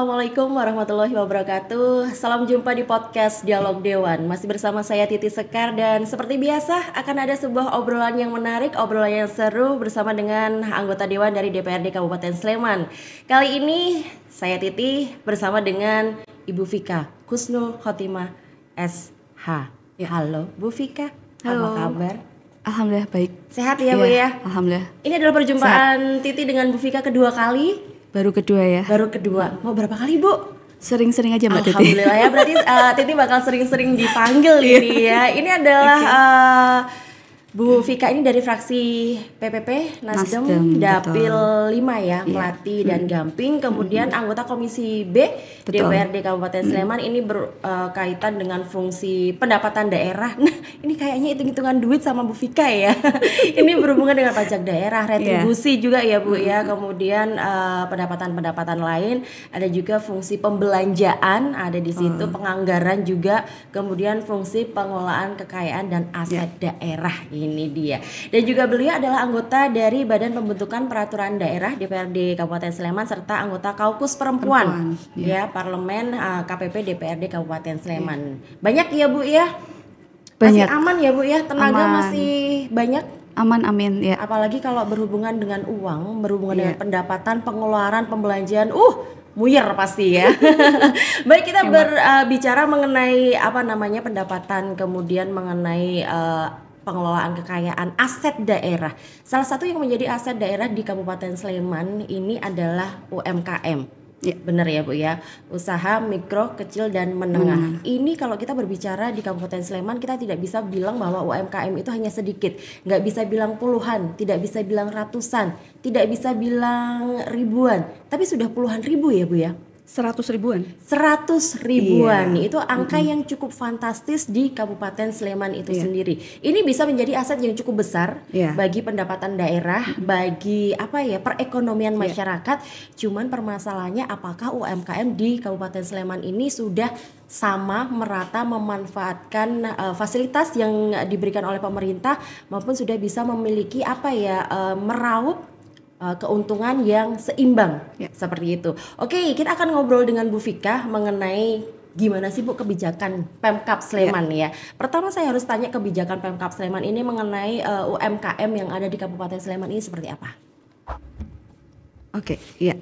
Assalamualaikum warahmatullahi wabarakatuh. Salam jumpa di podcast Dialog Dewan. Masih bersama saya Titi Sekar dan seperti biasa akan ada sebuah obrolan yang menarik, obrolan yang seru bersama dengan anggota Dewan dari DPRD Kabupaten Sleman. Kali ini saya Titi bersama dengan Ibu Vika Kusnul Khotimah SH. Halo Bu Vika, Halo. apa kabar? Alhamdulillah baik. Sehat ya Bu ya? Alhamdulillah. Ini adalah perjumpaan Titi dengan Bu Vika kedua kali. Baru kedua ya. Baru kedua. Mau berapa kali Bu? Sering-sering aja Mbak Titi. Alhamdulillah ya, berarti Titi bakal sering-sering dipanggil ini ya. Ini adalah Bu Vika ini dari fraksi PPP Nasdem Dapil 5 ya, Melati dan Gamping. Kemudian anggota Komisi B DPRD Kabupaten Sleman. Ini berkaitan dengan fungsi pendapatan daerah. Nah ini kayaknya hitung-hitungan duit sama Bu Vika ya. Ini berhubungan dengan pajak daerah, retribusi juga ya Bu ya. Kemudian pendapatan-pendapatan lain. Ada juga fungsi pembelanjaan ada di situ, penganggaran juga. Kemudian fungsi pengelolaan kekayaan dan aset daerah. Ini dia. Dan juga beliau adalah anggota dari Badan Pembentukan Peraturan Daerah DPRD Kabupaten Sleman serta anggota Kaukus Perempuan ya Parlemen KPP DPRD Kabupaten Sleman. Banyak ya Bu ya? Masih aman ya Bu ya? Tenaga masih banyak? Aman, amin ya. Apalagi kalau berhubungan dengan uang, berhubungan dengan pendapatan, pengeluaran, pembelanjaan, muyer pasti ya. Baik, kita berbicara mengenai pendapatan, kemudian mengenai pengelolaan kekayaan aset daerah. Salah satu yang menjadi aset daerah di Kabupaten Sleman ini adalah UMKM. Ya, benar ya Bu ya. Usaha mikro, kecil dan menengah. Ini kalau kita berbicara di Kabupaten Sleman, kita tidak bisa bilang bahwa UMKM itu hanya sedikit. Nggak bisa bilang puluhan, tidak bisa bilang ratusan, tidak bisa bilang ribuan, tapi sudah puluhan ribu ya Bu ya. 100 ribuan. 100 ribuan itu angka yang cukup fantastis di Kabupaten Sleman itu sendiri. Ini bisa menjadi aset yang cukup besar bagi pendapatan daerah, bagi perekonomian masyarakat. Cuman permasalahannya apakah UMKM di Kabupaten Sleman ini sudah sama merata memanfaatkan fasilitas yang diberikan oleh pemerintah maupun sudah bisa memiliki meraup keuntungan yang seimbang seperti itu. Oke, kita akan ngobrol dengan Bu Vika mengenai gimana sih Bu kebijakan Pemkab Sleman ya. Pertama saya harus tanya kebijakan Pemkab Sleman ini mengenai UMKM yang ada di Kabupaten Sleman ini seperti apa? Oke, ya.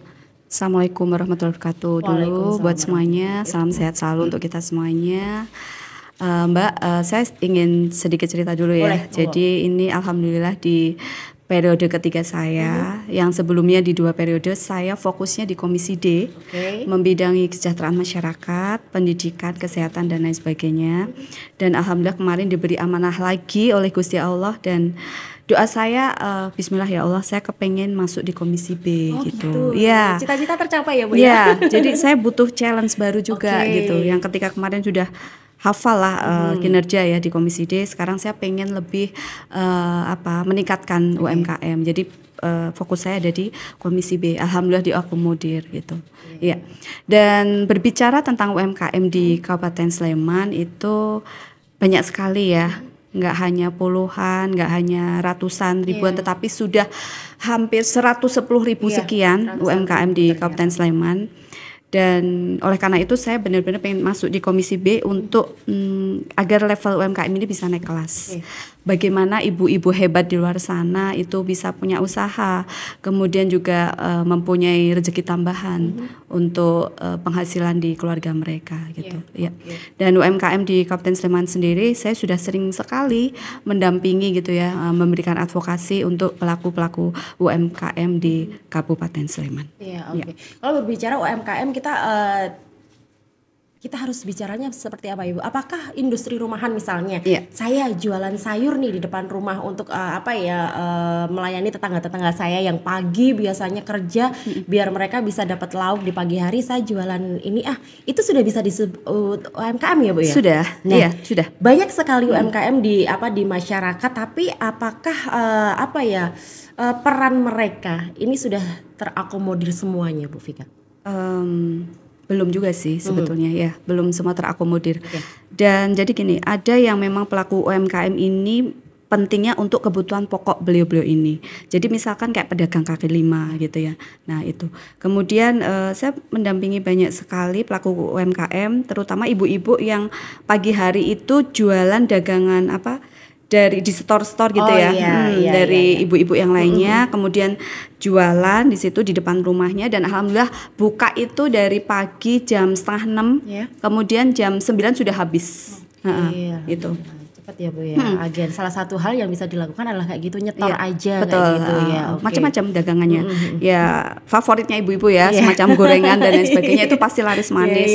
Assalamualaikum warahmatullahi wabarakatuh dulu buat semuanya. Salam sehat selalu untuk kita semuanya. Mbak, saya ingin sedikit cerita dulu ya. Boleh. Jadi ini alhamdulillah di periode ketiga saya, yang sebelumnya di 2 periode saya fokusnya di Komisi D, membidangi kesejahteraan masyarakat, pendidikan, kesehatan dan lain sebagainya. Dan alhamdulillah kemarin diberi amanah lagi oleh Gusti Allah dan doa saya, Bismillah ya Allah, saya kepengen masuk di Komisi B gitu. Ya. Cita-cita tercapai ya Bu ya? Jadi saya butuh challenge baru juga gitu. Yang ketika kemarin sudah hafal lah kinerja ya di Komisi D. Sekarang saya pengen lebih meningkatkan UMKM. Jadi fokus saya ada di Komisi B. Alhamdulillah diakomodir gitu. Ya. Dan berbicara tentang UMKM di Kabupaten Sleman itu banyak sekali ya. Nggak hanya puluhan, nggak hanya ratusan ribuan, tetapi sudah hampir 110.000 sekian UMKM di Kabupaten Sleman. Dan oleh karena itu saya benar-benar pengen masuk di Komisi B untuk agar level UMKM ini bisa naik kelas. Bagaimana ibu-ibu hebat di luar sana itu bisa punya usaha, kemudian juga mempunyai rezeki tambahan untuk penghasilan di keluarga mereka gitu. Dan UMKM di Kabupaten Sleman sendiri saya sudah sering sekali mendampingi gitu ya, memberikan advokasi untuk pelaku-pelaku UMKM di Kabupaten Sleman. Kalau berbicara UMKM kita harus bicaranya seperti apa Ibu? Apakah industri rumahan misalnya? Saya jualan sayur nih di depan rumah untuk melayani tetangga-tetangga saya yang pagi biasanya kerja biar mereka bisa dapat lauk di pagi hari, saya jualan ini itu sudah bisa disebut UMKM ya Bu ya? Sudah. Nah, sudah. Banyak sekali UMKM di masyarakat, tapi apakah peran mereka ini sudah terakomodir semuanya Bu Vika? Belum juga sih sebetulnya ya, belum semua terakomodir. Dan jadi gini, ada yang memang pelaku UMKM ini pentingnya untuk kebutuhan pokok beliau-beliau ini. Jadi misalkan kayak pedagang kaki lima gitu ya. Nah itu. Kemudian saya mendampingi banyak sekali pelaku UMKM, terutama ibu-ibu yang pagi hari itu jualan dagangan dari di store-store gitu dari ibu-ibu yang lainnya, kemudian jualan di situ di depan rumahnya, dan alhamdulillah buka itu dari pagi jam 5:30, kemudian jam 9 sudah habis. Itu. Cepat ya Bu ya. Agen salah satu hal yang bisa dilakukan adalah kayak gitu, nyetor aja betul. Kayak gitu ya. Macam-macam dagangannya. Ya favoritnya ibu-ibu ya, semacam gorengan dan lain sebagainya itu pasti laris manis.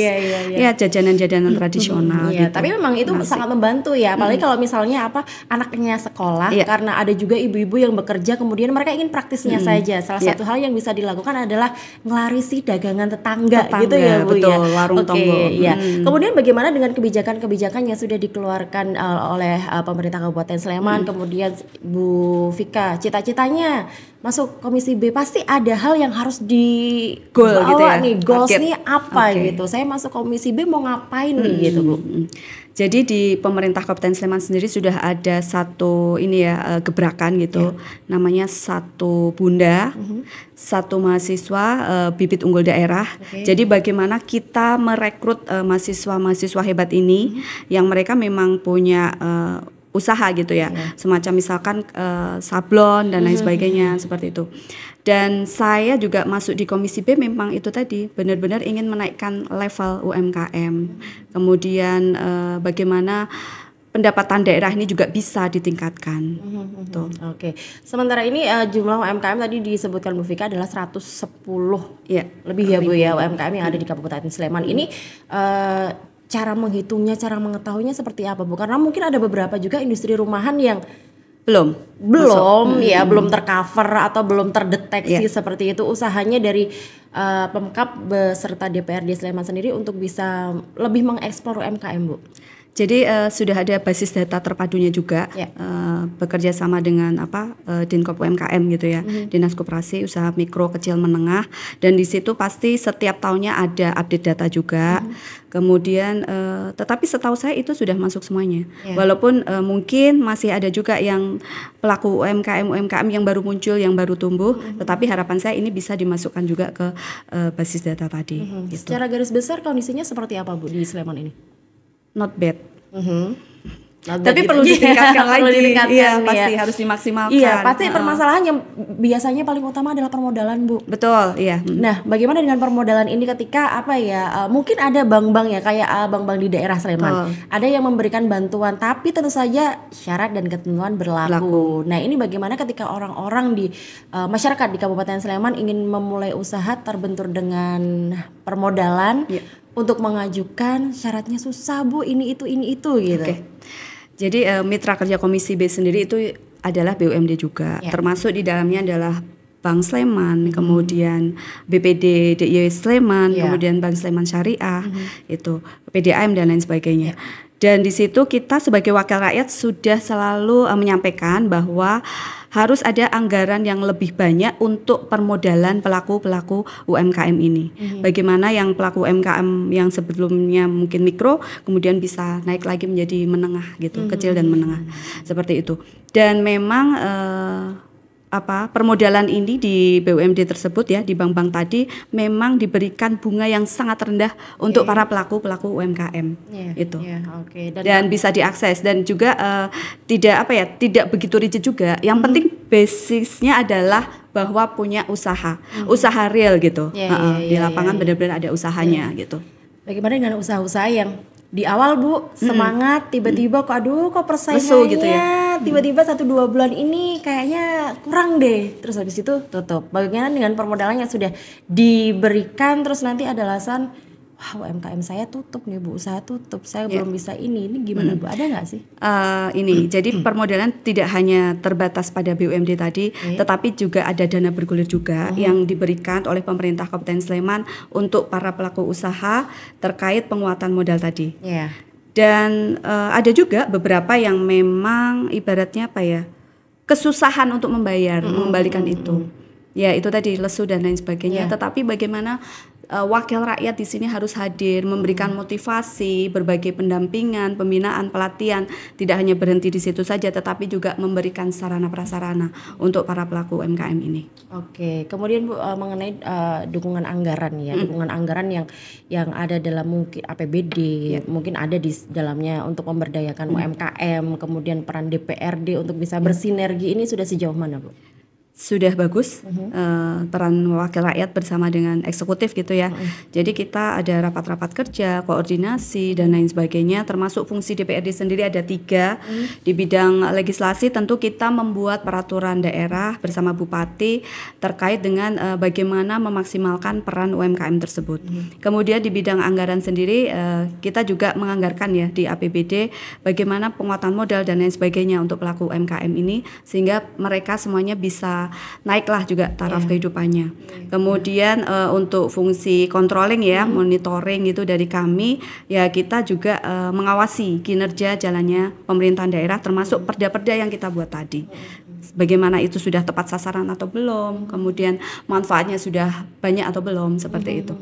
Ya jajanan-jajanan tradisional gitu. Tapi memang itu sangat membantu ya, apalagi kalau misalnya anaknya sekolah, karena ada juga ibu-ibu yang bekerja, kemudian mereka ingin praktisnya saja. Salah satu hal yang bisa dilakukan adalah ngelarisi dagangan tetangga gitu ya Bu. Betul, warung tonggo. Kemudian bagaimana dengan kebijakan-kebijakan yang sudah dikeluarkan oleh pemerintah Kabupaten Sleman, kemudian Bu Vika cita-citanya masuk Komisi B, pasti ada hal yang harus dibawa gitu ya, nih, goals nih apa gitu. Saya masuk Komisi B mau ngapain nih gitu Bu. Jadi di pemerintah Kabupaten Sleman sendiri sudah ada satu gebrakan gitu, namanya Satu Bunda, Satu Mahasiswa Bibit Unggul Daerah. Jadi bagaimana kita merekrut mahasiswa-mahasiswa hebat ini yang mereka memang punya usaha gitu ya, semacam misalkan sablon dan lain sebagainya seperti itu. Dan saya juga masuk di Komisi B memang itu tadi, benar-benar ingin menaikkan level UMKM. Kemudian bagaimana pendapatan daerah ini juga bisa ditingkatkan. Sementara ini jumlah UMKM tadi disebutkan Bu Vika adalah 110 lebih ya Bu ya UMKM yang ada di Kabupaten Sleman. Ini cara menghitungnya, cara mengetahuinya seperti apa Bu? Karena mungkin ada beberapa juga industri rumahan yang belum tercover atau belum terdeteksi seperti itu usahanya dari Pemkab beserta DPRD Sleman sendiri untuk bisa lebih mengeksplor UMKM Bu. Jadi sudah ada basis data terpadunya juga, bekerja sama dengan Dinkop UMKM gitu ya, Dinas Koperasi Usaha Mikro Kecil Menengah, dan di situ pasti setiap tahunnya ada update data juga. Kemudian tetapi setahu saya itu sudah masuk semuanya. Walaupun mungkin masih ada juga yang pelaku UMKM yang baru muncul, yang baru tumbuh, tetapi harapan saya ini bisa dimasukkan juga ke basis data tadi. Gitu. Secara garis besar kondisinya seperti apa Bu di Sleman ini? Not bad. Tapi perlu ditingkatkan lagi. Pasti harus dimaksimalkan. Pasti permasalahan yang biasanya paling utama adalah permodalan Bu. Betul, Nah, bagaimana dengan permodalan ini ketika mungkin ada bank-bank ya kayak bank-bank di daerah Sleman. Ada yang memberikan bantuan, tapi tentu saja syarat dan ketentuan berlaku. Nah, ini bagaimana ketika orang-orang di masyarakat di Kabupaten Sleman ingin memulai usaha terbentur dengan permodalan, untuk mengajukan syaratnya susah Bu, ini itu gitu. Jadi mitra kerja Komisi B sendiri itu adalah BUMD juga, termasuk di dalamnya adalah Bank Sleman, kemudian BPD DIY Sleman, kemudian Bank Sleman Syariah, itu PDAM dan lain sebagainya. Dan di situ kita sebagai wakil rakyat sudah selalu menyampaikan bahwa harus ada anggaran yang lebih banyak untuk permodalan pelaku-pelaku UMKM ini. Bagaimana yang pelaku UMKM yang sebelumnya mungkin mikro, kemudian bisa naik lagi menjadi menengah gitu, kecil dan menengah. Seperti itu. Dan memang permodalan ini di BUMD tersebut ya, di bank-bank tadi memang diberikan bunga yang sangat rendah untuk para pelaku-pelaku UMKM itu. Dan bisa diakses, dan juga tidak begitu rigid juga. Yang penting basisnya adalah bahwa punya usaha real gitu. Di lapangan benar-benar ada usahanya gitu. Bagaimana dengan usaha-usaha yang di awal Bu semangat, tiba-tiba kok persaingannya gitu ya? Tiba-tiba 1-2 bulan ini kayaknya kurang deh, terus habis itu tutup. Bagaimana dengan permodalan yang sudah diberikan terus nanti ada alasan, wah UMKM saya tutup nih Bu, usaha tutup, saya belum bisa ini gimana Bu, ada nggak sih? Jadi permodalan tidak hanya terbatas pada BUMD tadi, tetapi juga ada dana bergulir juga yang diberikan oleh pemerintah Kabupaten Sleman untuk para pelaku usaha terkait penguatan modal tadi. Dan ada juga beberapa yang memang ibaratnya kesusahan untuk membayar, mengembalikan itu. Ya itu tadi lesu dan lain sebagainya. Tetapi bagaimana wakil rakyat di sini harus hadir, memberikan motivasi, berbagai pendampingan, pembinaan, pelatihan. Tidak hanya berhenti di situ saja, tetapi juga memberikan sarana prasarana untuk para pelaku UMKM ini. Oke, kemudian Bu, mengenai dukungan anggaran ya, dukungan anggaran yang ada dalam mungkin APBD, mungkin ada di dalamnya untuk memberdayakan UMKM, kemudian peran DPRD untuk bisa bersinergi, ini sudah sejauh mana Bu? Sudah bagus, peran wakil rakyat bersama dengan eksekutif gitu ya. Jadi kita ada rapat-rapat kerja, koordinasi dan lain sebagainya, termasuk fungsi DPRD sendiri ada 3. Di bidang legislasi tentu kita membuat peraturan daerah bersama Bupati terkait dengan bagaimana memaksimalkan peran UMKM tersebut. Kemudian di bidang anggaran sendiri kita juga menganggarkan ya di APBD bagaimana penguatan modal dan lain sebagainya untuk pelaku UMKM ini, sehingga mereka semuanya bisa naiklah juga taraf kehidupannya. Kemudian untuk fungsi controlling ya, monitoring itu dari kami ya, kita juga mengawasi kinerja jalannya pemerintahan daerah, termasuk perda-perda yang kita buat tadi. Bagaimana itu sudah tepat sasaran atau belum, kemudian manfaatnya sudah banyak atau belum, seperti itu.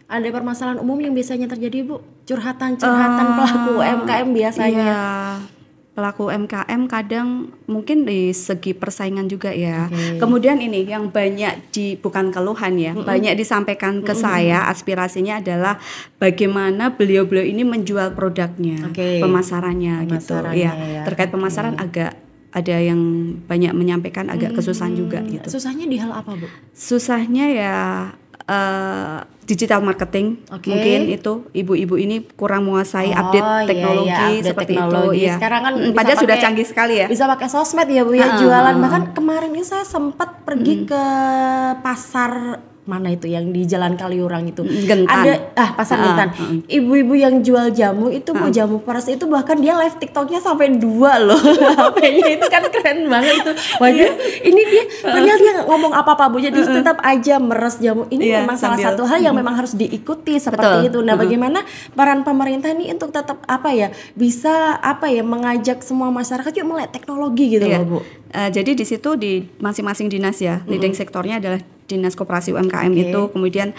Ada permasalahan umum yang biasanya terjadi Bu? Curhatan-curhatan pelaku UMKM biasanya. Iya. Pelaku UMKM kadang mungkin di segi persaingan juga ya. Kemudian ini yang banyak bukan keluhan ya, banyak disampaikan ke saya, aspirasinya adalah bagaimana beliau-beliau ini menjual produknya, pemasarannya gitu ya. Terkait pemasaran agak ada yang banyak menyampaikan agak kesusahan juga gitu. Susahnya di hal apa Bu? Susahnya ya digital marketing, mungkin itu ibu-ibu ini kurang menguasai update teknologi seperti teknologi. Itu. Sekarang kan padahal sudah canggih sekali ya. Bisa pakai sosmed ya Bu ya, jualan. Bahkan kemarin ini saya sempat pergi ke pasar mana itu yang di Jalan Kaliurang itu. Gentan. Ada pasar Gentan. Ibu-ibu yang jual jamu itu Bu, jamu peras itu bahkan dia live TikToknya sampai 2 loh. HP-nya itu kan keren banget itu. Waduh, ini dia padahal dia nggak ngomong apa-apa Bu, jadi tetap aja meres jamu. Ini memang salah satu hal yang memang harus diikuti seperti itu. Nah, bagaimana peran pemerintah ini untuk tetap bisa mengajak semua masyarakat yuk melek teknologi gitu loh Bu. Jadi di situ di masing-masing dinas ya, leading sektornya adalah Dinas Koperasi UMKM itu, kemudian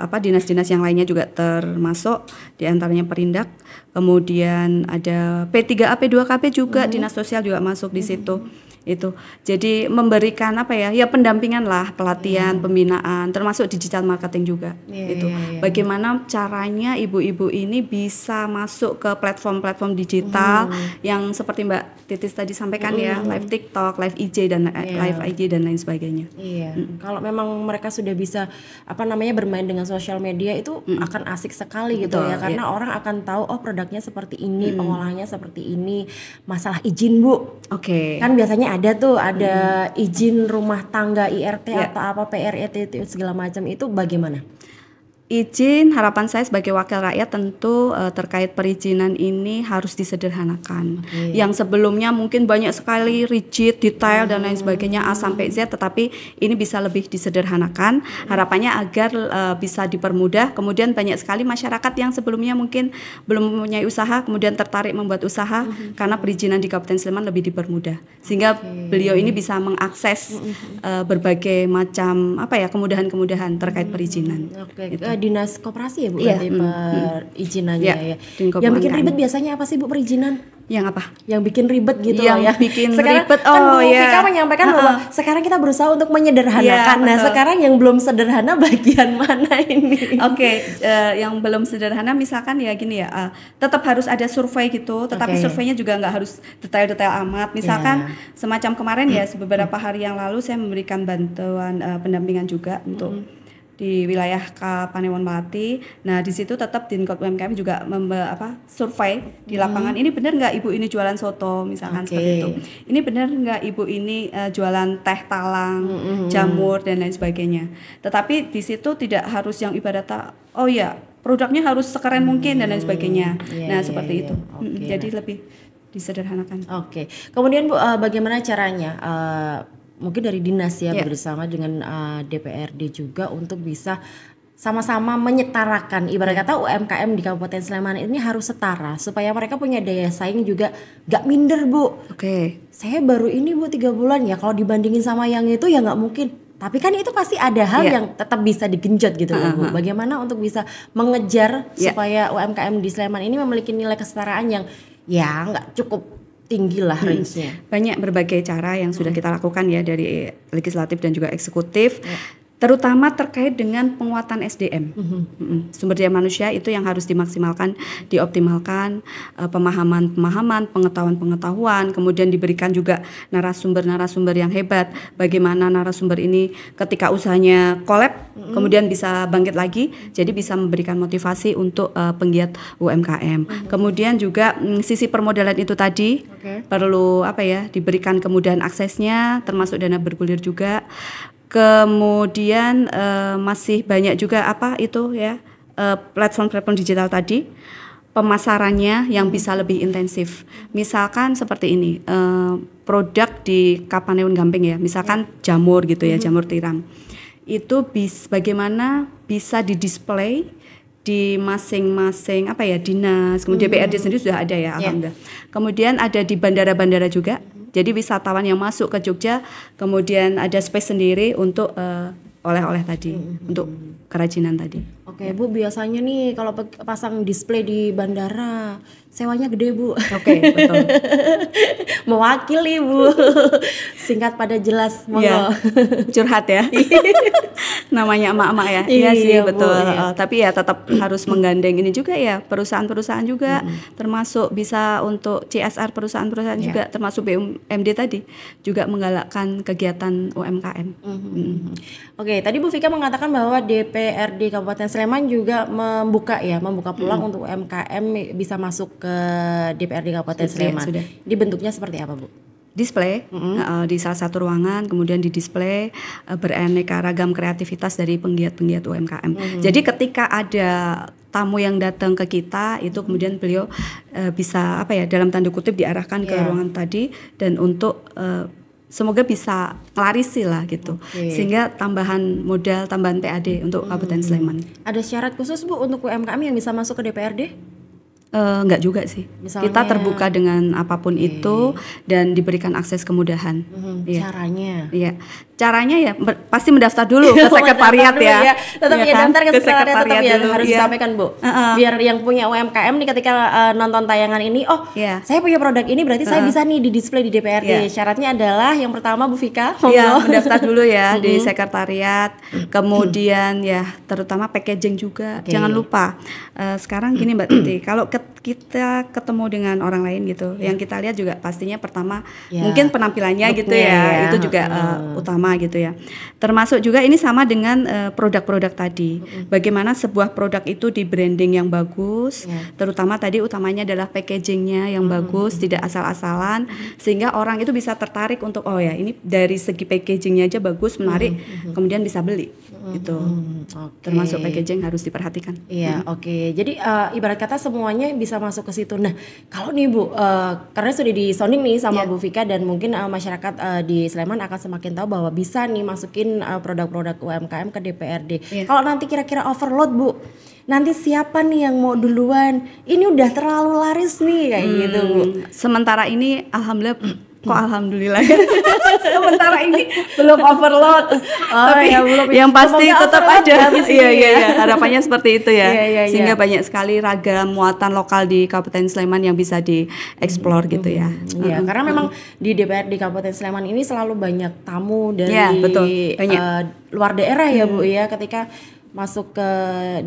dinas-dinas yang lainnya juga termasuk, diantaranya Perindak, kemudian ada P3A, P2KP juga, Dinas Sosial juga masuk di situ. Itu jadi memberikan pendampingan lah, pelatihan, pembinaan, termasuk digital marketing juga. Bagaimana caranya ibu-ibu ini bisa masuk ke platform-platform digital yang seperti Mbak Titis tadi sampaikan ya, live TikTok, live IG dan live IG dan lain sebagainya. Kalau memang mereka sudah bisa bermain dengan sosial media itu akan asik sekali gitu ya, karena orang akan tahu produknya seperti ini, pengolahannya seperti ini. Masalah izin Bu, kan biasanya ada izin rumah tangga IRT atau apa PRT segala macam, itu bagaimana? Izin, harapan saya sebagai wakil rakyat tentu terkait perizinan ini harus disederhanakan. Yang sebelumnya mungkin banyak sekali rigid, detail dan lain sebagainya A sampai Z, tetapi ini bisa lebih disederhanakan. Harapannya agar bisa dipermudah. Kemudian banyak sekali masyarakat yang sebelumnya mungkin belum mempunyai usaha, kemudian tertarik membuat usaha karena perizinan di Kabupaten Sleman lebih dipermudah. Sehingga beliau ini bisa mengakses berbagai macam kemudahan-kemudahan terkait perizinan. Dinas Koperasi ya Bu, perizinannya ya. Yang bikin ribet biasanya apa sih Bu perizinan? Yang apa? Yang bikin ribet gitu yang ya. Bikin sekarang ribet, kan Bu Vika menyampaikan bahwa sekarang kita berusaha untuk menyederhanakan. Nah sekarang yang belum sederhana bagian mana ini? Yang belum sederhana misalkan ya gini ya, tetap harus ada survei gitu, tetapi surveinya juga nggak harus detail-detail amat. Misalkan semacam kemarin ya, beberapa hari yang lalu saya memberikan bantuan pendampingan juga untuk di wilayah Kapanewon Melati. Nah di situ tetap Dinkot UMKM juga survei di lapangan. Ini benar nggak ibu ini jualan soto misalkan seperti itu. Ini benar nggak ibu ini jualan teh talang, jamur dan lain sebagainya. Tetapi di situ tidak harus yang ibaratnya produknya harus sekeren mungkin dan lain sebagainya. Seperti itu. Jadi lebih disederhanakan. Kemudian Bu, bagaimana caranya? Mungkin dari dinas ya bersama dengan DPRD juga untuk bisa sama-sama menyetarakan, ibarat kata UMKM di Kabupaten Sleman ini harus setara supaya mereka punya daya saing juga gak minder Bu. Saya baru ini Bu 3 bulan ya, kalau dibandingin sama yang itu ya gak mungkin. Tapi kan itu pasti ada hal yang tetap bisa digenjot gitu Bu. Bagaimana untuk bisa mengejar supaya UMKM di Sleman ini memiliki nilai kesetaraan yang ya nggak cukup tinggi lah range-nya. Banyak berbagai cara yang sudah kita lakukan ya dari legislatif dan juga eksekutif. Terutama terkait dengan penguatan SDM, sumber daya manusia itu yang harus dimaksimalkan, dioptimalkan, pemahaman, pengetahuan, kemudian diberikan juga narasumber yang hebat. Bagaimana narasumber ini ketika usahanya collab, kemudian bisa bangkit lagi, jadi bisa memberikan motivasi untuk penggiat UMKM. Kemudian juga sisi permodalan itu tadi perlu diberikan kemudahan aksesnya, termasuk dana bergulir juga. Kemudian masih banyak juga platform-platform digital tadi, pemasarannya yang bisa lebih intensif. Misalkan seperti ini, produk di Kapanewon Gamping ya, misalkan jamur gitu ya, jamur tiram. Itu bagaimana bisa didisplay di masing-masing dinas, kemudian DPRD sendiri sudah ada ya, alhamdulillah. Kemudian ada di bandara-bandara juga. Jadi wisatawan yang masuk ke Jogja, kemudian ada space sendiri untuk oleh-oleh tadi, untuk kerajinan tadi. Oke Bu, biasanya nih kalau pasang display di bandara, sewanya gede Bu. Oke, betul. Mewakili Bu. Singkat pada jelas, monggo. Curhat ya. Namanya emak-emak ya. Iya sih, betul. Tapi ya tetap harus menggandeng ini juga ya, perusahaan-perusahaan juga, termasuk bisa untuk CSR perusahaan-perusahaan juga, termasuk BUMD tadi juga menggalakkan kegiatan UMKM. Oke, tadi Bu Vika mengatakan bahwa DPRD Kabupaten Sleman juga membuka peluang untuk UMKM bisa masuk ke DPRD Kabupaten Sleman. Sudah. Di bentuknya seperti apa Bu? Display di salah satu ruangan, kemudian di display beraneka ragam kreativitas dari penggiat-penggiat UMKM. Jadi ketika ada tamu yang datang ke kita, itu kemudian beliau bisa dalam tanda kutip diarahkan ke ruangan tadi, dan untuk semoga bisa klarisi lah gitu, sehingga tambahan modal, tambahan PAD untuk Kabupaten Sleman. Ada syarat khusus Bu untuk UMKM yang bisa masuk ke DPRD? Enggak juga sih. Misalnya, kita terbuka dengan apapun itu dan diberikan akses kemudahan. Caranya? Iya. Caranya ya pasti mendaftar dulu ke sekretariat ya. Tetap daftar ke sekretariat tetap harus disampaikan Bu. Biar yang punya UMKM nih ketika nonton tayangan ini, saya punya produk ini berarti saya bisa nih di display di DPRD. Syaratnya adalah yang pertama Bu Vika, mendaftar dulu ya di sekretariat. Kemudian ya terutama packaging juga. Jangan lupa. Sekarang gini Mbak Titi, kalau kita ketemu dengan orang lain gitu, yang kita lihat juga pastinya pertama mungkin penampilannya gitu ya, itu juga utama gitu ya. Termasuk juga ini sama dengan produk-produk tadi. Bagaimana sebuah produk itu di branding yang bagus, terutama tadi utamanya adalah packagingnya yang bagus, tidak asal-asalan, sehingga orang itu bisa tertarik untuk ini dari segi packagingnya aja bagus, menarik, kemudian bisa beli gitu. Termasuk packaging harus diperhatikan. Jadi ibarat kata semuanya bisa masuk ke situ. Nah, kalau nih Bu, karena sudah disounding nih sama Bu Vika, dan mungkin masyarakat di Sleman akan semakin tahu bahwa bisa nih masukin produk-produk UMKM ke DPRD. Kalau nanti kira-kira overload Bu, nanti siapa nih yang mau duluan? Ini udah terlalu laris nih kayak gitu Bu. Sementara ini alhamdulillah sementara ini belum overload. Tapi belum, yang pasti tetap aja harapannya seperti itu ya. Sehingga banyak sekali ragam muatan lokal di Kabupaten Sleman yang bisa dieksplor gitu ya. Karena memang di DPRD Kabupaten Sleman ini selalu banyak tamu dari luar daerah ya Bu ya. Ketika masuk ke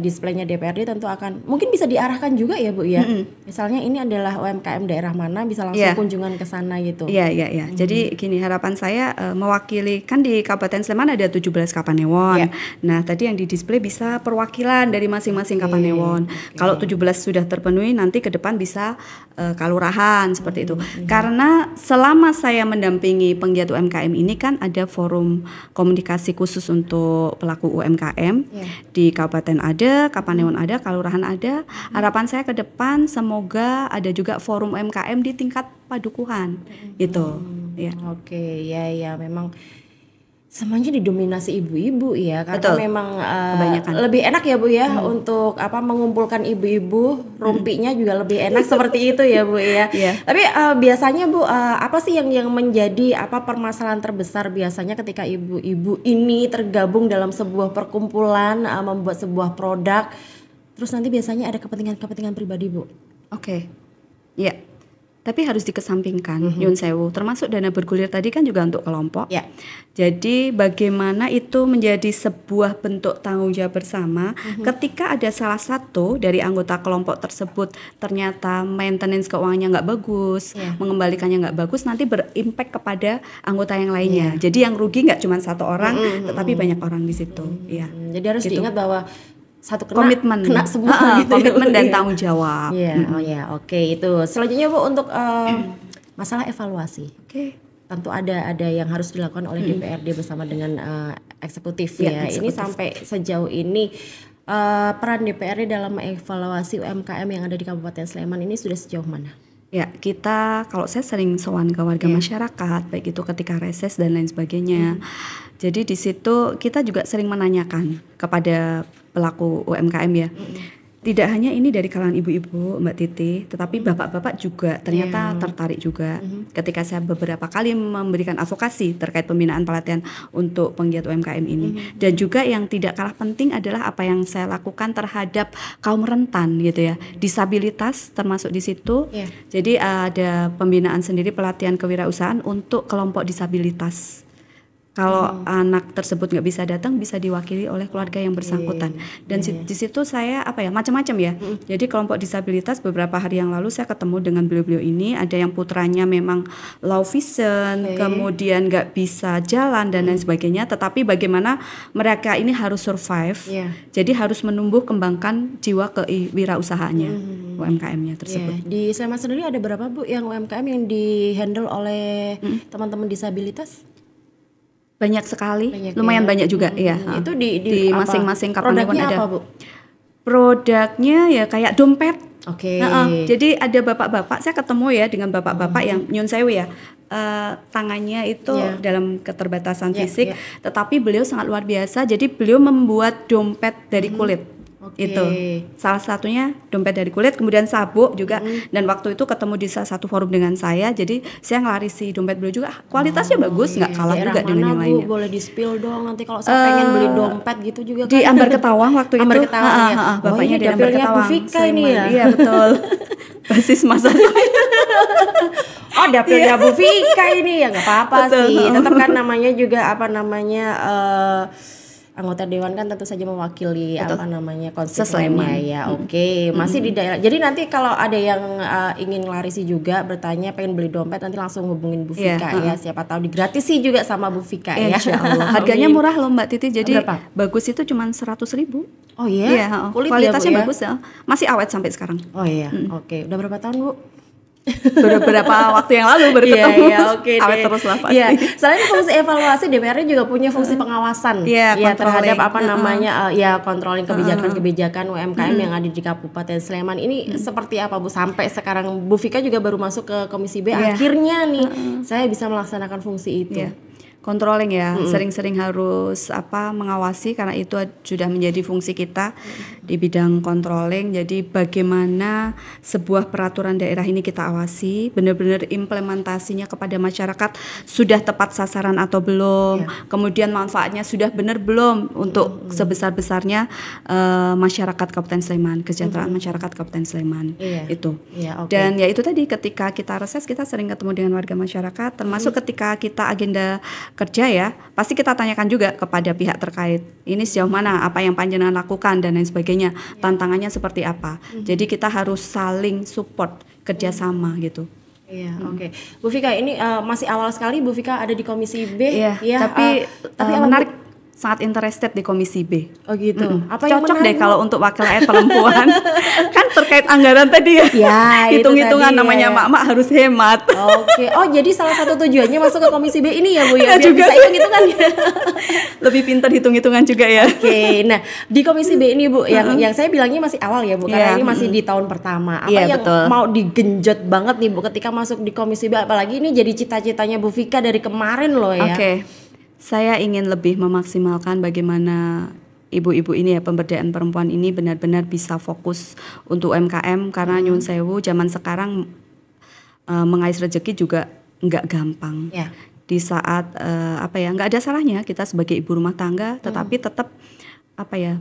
displaynya DPRD tentu akan mungkin bisa diarahkan juga ya Bu ya. Misalnya ini adalah UMKM daerah mana, bisa langsung kunjungan ke sana gitu. Iya. Jadi gini, harapan saya mewakili, kan di Kabupaten Sleman ada 17 Kapanewon. Nah, tadi yang di display bisa perwakilan dari masing-masing Kapanewon. Kalau 17 sudah terpenuhi, nanti ke depan bisa kalurahan seperti itu. Karena selama saya mendampingi penggiat UMKM ini kan ada forum komunikasi khusus untuk pelaku UMKM. Di kabupaten ada, Kapanewon ada, kalurahan ada. Harapan saya ke depan semoga ada juga forum UMKM di tingkat padukuhan gitu. Memang semuanya didominasi ibu-ibu ya, karena Betul. memang Kebanyakan. lebih enak ya Bu ya untuk mengumpulkan ibu-ibu, rumpinya juga lebih enak seperti itu ya Bu ya. Iya. Tapi biasanya Bu, apa sih yang menjadi permasalahan terbesar biasanya ketika ibu-ibu ini tergabung dalam sebuah perkumpulan membuat sebuah produk, terus nanti biasanya ada kepentingan pribadi Bu? Oke. Ya. Tapi harus dikesampingkan, Nyun Sewu. Termasuk dana bergulir tadi kan juga untuk kelompok. Ya. Jadi bagaimana itu menjadi sebuah bentuk tanggung jawab bersama ketika ada salah satu dari anggota kelompok tersebut ternyata maintenance keuangannya nggak bagus, mengembalikannya nggak bagus, nanti berimpact kepada anggota yang lainnya. Jadi yang rugi nggak cuma satu orang, tetapi banyak orang di situ. Ya. Jadi harus diingat bahwa satu komitmen, kena semua gitu. Komitmen dan tanggung jawab. Iya, oke itu. Selanjutnya Bu untuk masalah evaluasi. Tentu ada yang harus dilakukan oleh DPRD bersama dengan eksekutif ya. Ini sampai sejauh ini peran DPRD dalam mengevaluasi UMKM yang ada di Kabupaten Sleman ini sudah sejauh mana? Ya, kita kalau saya sering sowan ke warga masyarakat, baik itu ketika reses dan lain sebagainya. Jadi di situ kita juga sering menanyakan kepada pelaku UMKM ya. Tidak hanya ini dari kalangan ibu-ibu, Mbak Titi, tetapi bapak-bapak juga ternyata tertarik juga. Ketika saya beberapa kali memberikan advokasi terkait pembinaan pelatihan untuk penggiat UMKM ini. Dan juga yang tidak kalah penting adalah apa yang saya lakukan terhadap kaum rentan gitu ya. Disabilitas termasuk di situ. Jadi ada pembinaan sendiri pelatihan kewirausahaan untuk kelompok disabilitas. Kalau anak tersebut nggak bisa datang, bisa diwakili oleh keluarga yang bersangkutan. Dan di situ saya macam-macam ya. Jadi kelompok disabilitas beberapa hari yang lalu saya ketemu dengan beliau-beliau ini. Ada yang putranya memang low vision, kemudian nggak bisa jalan dan lain sebagainya. Tetapi bagaimana mereka ini harus survive. Jadi harus menumbuh kembangkan jiwa kewirausahaannya, UMKM-nya tersebut. Di Sleman sendiri ada berapa Bu yang UMKM yang di-handle oleh teman-teman disabilitas? Banyak sekali, lumayan banyak juga ya. Itu di masing-masing kapanpun ada. Apa, Bu? Produknya ya kayak dompet. Jadi ada bapak-bapak, saya ketemu ya dengan bapak-bapak yang Nyun Sewu ya. Tangannya itu dalam keterbatasan fisik, tetapi beliau sangat luar biasa. Jadi beliau membuat dompet dari kulit. Itu salah satunya dompet dari kulit, kemudian sabuk juga. Dan waktu itu ketemu di salah satu forum dengan saya, jadi saya ngelarisi dompet beliau juga. Kualitasnya bagus, nggak kalah juga dengan yang lainnya. Boleh di spill dong nanti kalau saya pengen beli dompet gitu juga. Di Ambar Ketawang waktu itu. Ambar Ketawang ya. Bapaknya di Ambar Ketawang. Bu Vika ini ya. Iya betul. Basis masa dapilnya Bu Vika ini ya, nggak apa-apa sih. Tetap kan namanya juga anggota dewan kan tentu saja mewakili konstituennya ya. Masih di daerah. Jadi nanti kalau ada yang ingin larisi juga bertanya pengen beli dompet, nanti langsung hubungin Bu Vika ya. Siapa tahu digratisi juga sama Bu Vika ya. Insyaallah. Harganya murah loh Mbak Titi. Jadi berapa? Bagus itu cuma 100.000. Oh iya. Kualitasnya bagus ya. Masih awet sampai sekarang. Oh iya. Udah berapa tahun Bu? Beberapa waktu yang lalu baru ketemu. Awet terus lah pasti. Selain fungsi evaluasi, DPRD juga punya fungsi pengawasan terhadap controlling kebijakan UMKM yang ada di Kabupaten Sleman. Ini seperti apa Bu? Sampai sekarang Bu Vika juga baru masuk ke Komisi B. Akhirnya nih saya bisa melaksanakan fungsi itu. Controlling ya, sering-sering harus mengawasi karena itu sudah menjadi fungsi kita di bidang controlling. Jadi bagaimana sebuah peraturan daerah ini kita awasi, benar-benar implementasinya kepada masyarakat sudah tepat sasaran atau belum, kemudian manfaatnya sudah benar belum untuk sebesar-besarnya masyarakat Kabupaten Sleman, kesejahteraan masyarakat Kabupaten Sleman itu. Dan ya itu tadi ketika kita reses kita sering ketemu dengan warga masyarakat, termasuk ketika kita agenda kerja ya, pasti kita tanyakan juga kepada pihak terkait. Ini sejauh mana apa yang panjenengan lakukan dan lain sebagainya. Tantangannya seperti apa. Jadi kita harus saling support kerjasama gitu. Bu Vika ini masih awal sekali Bu Vika ada di Komisi B. Tapi menarik. Sangat interested di Komisi B. Oh gitu. Apa cocok deh kalau untuk wakil rakyat perempuan. Kan terkait anggaran tadi ya. Hitung-hitungan namanya mak-mak harus hemat. Oh jadi salah satu tujuannya masuk ke Komisi B ini ya Bu ya. Biar bisa hitung-hitungan ya. Lebih pintar hitung-hitungan juga ya. Nah di Komisi B ini Bu yang saya bilangnya masih awal ya Bu, karena ini masih di tahun pertama. Apa yang mau digenjot banget nih Bu ketika masuk di Komisi B, apalagi ini jadi cita-citanya Bu Vika dari kemarin loh ya. saya ingin lebih memaksimalkan bagaimana ibu-ibu ini ya, pemberdayaan perempuan ini benar-benar bisa fokus untuk UMKM, karena nyun sewu zaman sekarang mengais rezeki juga nggak gampang. Di saat nggak ada salahnya kita sebagai ibu rumah tangga, tetapi tetap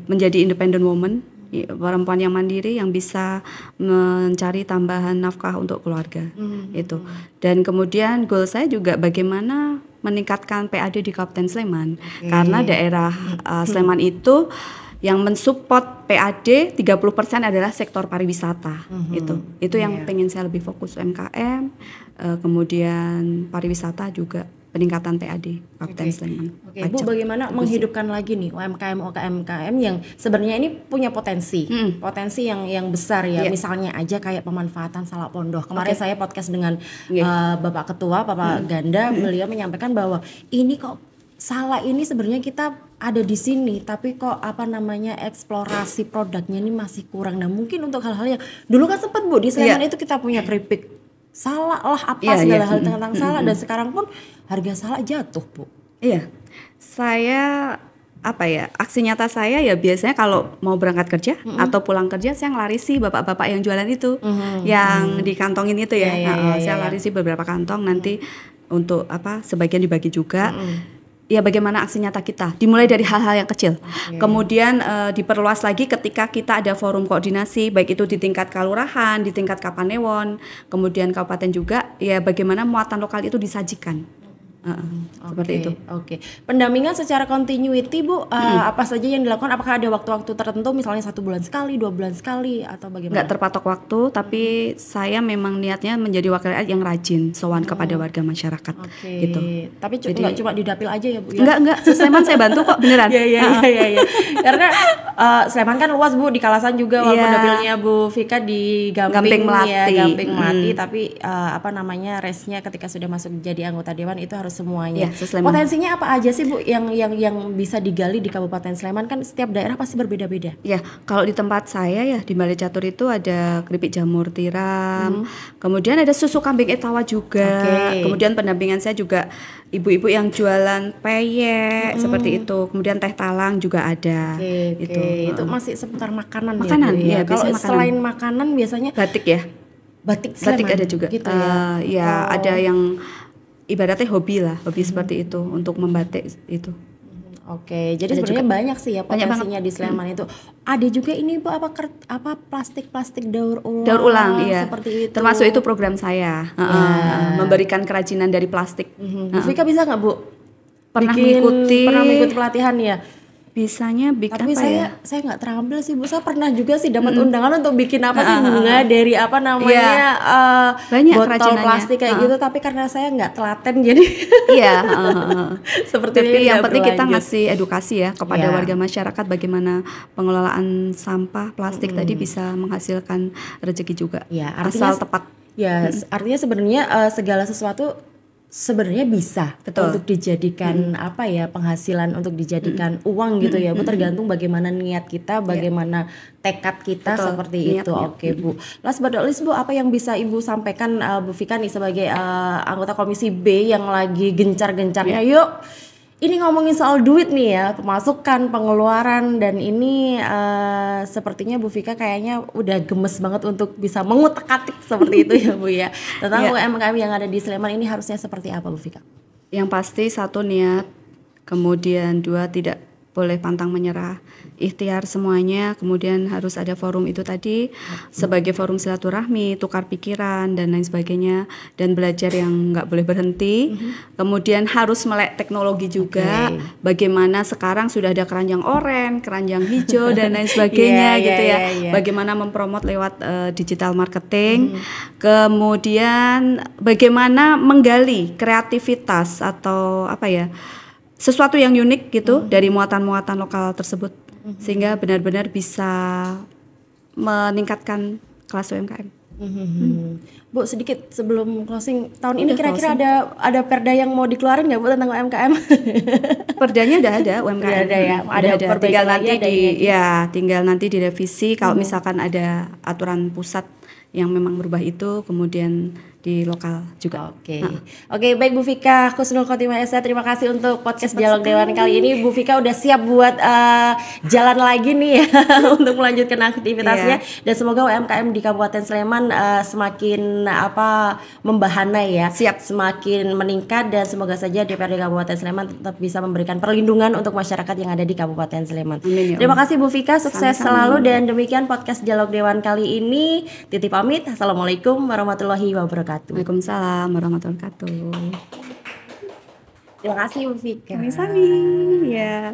menjadi independent woman, perempuan yang mandiri yang bisa mencari tambahan nafkah untuk keluarga itu. Dan kemudian goal saya juga bagaimana meningkatkan PAD di Kabupaten Sleman, karena daerah Sleman itu yang mensupport PAD 30% adalah sektor pariwisata. Itu yang pengen saya lebih fokus, UMKM, kemudian pariwisata juga peningkatan PAD Kabupaten Sleman. Bu, bagaimana menghidupkan lagi nih UMKM yang sebenarnya ini punya potensi yang besar ya. Misalnya aja kayak pemanfaatan salak pondok. Kemarin saya podcast dengan Bapak Ketua, Bapak Ganda, beliau menyampaikan bahwa ini kok salak ini sebenarnya kita ada di sini, tapi kok eksplorasi produknya ini masih kurang. Nah, mungkin untuk hal-hal yang dulu kan sempat Bu di Sleman itu kita punya keripik salak lah segala hal tentang salak, dan sekarang pun harga salak jatuh Bu. Saya aksi nyata saya ya biasanya kalau mau berangkat kerja atau pulang kerja saya ngelarisi bapak-bapak yang jualan itu, yang dikantongin itu saya larisi beberapa kantong, nanti untuk sebagian dibagi juga. Ya bagaimana aksi nyata kita dimulai dari hal-hal yang kecil, kemudian diperluas lagi ketika kita ada forum koordinasi, baik itu di tingkat kelurahan, di tingkat Kapanewon, kemudian kabupaten juga, ya bagaimana muatan lokal itu disajikan. Seperti itu. Pendampingan secara continuity Bu, apa saja yang dilakukan? Apakah ada waktu-waktu tertentu, misalnya 1 bulan sekali, 2 bulan sekali, atau bagaimana? Nggak terpatok waktu, tapi saya memang niatnya menjadi wakil rakyat yang rajin sowan kepada warga masyarakat. Gitu. Tapi nggak cuma di dapil aja ya Bu ya? Enggak, Sleman saya bantu kok, beneran. Iya. Karena Sleman kan luas Bu, di Kalasan juga, walaupun dapilnya Bu Vika di Gamping Melati, tapi resnya ketika sudah masuk jadi anggota dewan itu harus semuanya. Potensinya apa aja sih Bu yang bisa digali di Kabupaten Sleman? Kan setiap daerah pasti berbeda-beda. Ya, kalau di tempat saya ya di Balai Catur itu ada keripik jamur tiram, kemudian ada susu kambing etawa juga. Kemudian pendampingan saya juga ibu-ibu yang jualan peyek seperti itu. Kemudian teh talang juga ada. Itu masih seputar makanan ya. Kalau selain makanan biasanya batik ya. Batik Sleman. Batik ada juga. Gitu ada yang ibaratnya hobi seperti itu untuk membatik itu. Jadi sebenarnya banyak sih ya potensinya di Sleman itu. Ada juga ini Bu plastik daur ulang seperti itu. Termasuk itu program saya, memberikan kerajinan dari plastik. Bu Vika bisa nggak Bu? Pernah mengikuti pelatihan ya? Bisanya bikin tapi saya nggak terampil sih Bu. Saya pernah juga sih dapat undangan untuk bikin bunga dari botol plastik kayak gitu, tapi karena saya nggak telaten jadi seperti tapi yang penting kita ngasih edukasi ya kepada warga masyarakat bagaimana pengelolaan sampah plastik tadi bisa menghasilkan rezeki juga, asal tepat. Artinya sebenarnya segala sesuatu sebenarnya bisa untuk dijadikan penghasilan, untuk dijadikan uang gitu ya Bu, tergantung bagaimana niat kita, bagaimana tekad kita. Seperti itu. Bu, last but not least Bu, apa yang bisa Ibu sampaikan Bu Vika nih sebagai anggota Komisi B yang lagi gencar-gencarnya yuk ini ngomongin soal duit nih ya, pemasukan, pengeluaran, dan ini sepertinya Bu Vika kayaknya udah gemes banget untuk bisa mengutak-atik seperti itu ya Bu ya. Tentang UMKM yang ada di Sleman ini harusnya seperti apa Bu Vika? Yang pasti 1 niat, kemudian 2 tidak boleh pantang menyerah, ikhtiar semuanya, kemudian harus ada forum itu tadi sebagai forum silaturahmi, tukar pikiran dan lain sebagainya, dan belajar yang nggak boleh berhenti. Kemudian harus melek teknologi juga, bagaimana sekarang sudah ada keranjang oranye, keranjang hijau dan lain sebagainya bagaimana mempromot lewat digital marketing. Kemudian bagaimana menggali kreativitas atau sesuatu yang unik gitu dari muatan-muatan lokal tersebut, sehingga benar-benar bisa meningkatkan kelas UMKM. Bu, sedikit sebelum closing, tahun ini kira-kira ada perda yang mau dikeluarin nggak Bu tentang UMKM? Perdanya udah ada UMKM. Ada. Tinggal nanti direvisi. Kalau misalkan ada aturan pusat yang memang merubah itu, kemudian di lokal juga. Oke, baik Bu Vika Husnul Khotimah SH, terima kasih untuk podcast Dialog Dewan kali ini. Bu Vika udah siap buat jalan lagi nih ya untuk melanjutkan aktivitasnya, dan semoga UMKM di Kabupaten Sleman semakin membahana ya, semakin meningkat, dan semoga saja DPRD Kabupaten Sleman tetap bisa memberikan perlindungan untuk masyarakat yang ada di Kabupaten Sleman. Amin, terima kasih Bu Vika, sukses selalu, dan demikian podcast Dialog Dewan kali ini. Titip pamit. Assalamualaikum warahmatullahi wabarakatuh. Waalaikumsalam warahmatullahi wabarakatuh. Terima kasih Bu Vika. Sami-sami ya.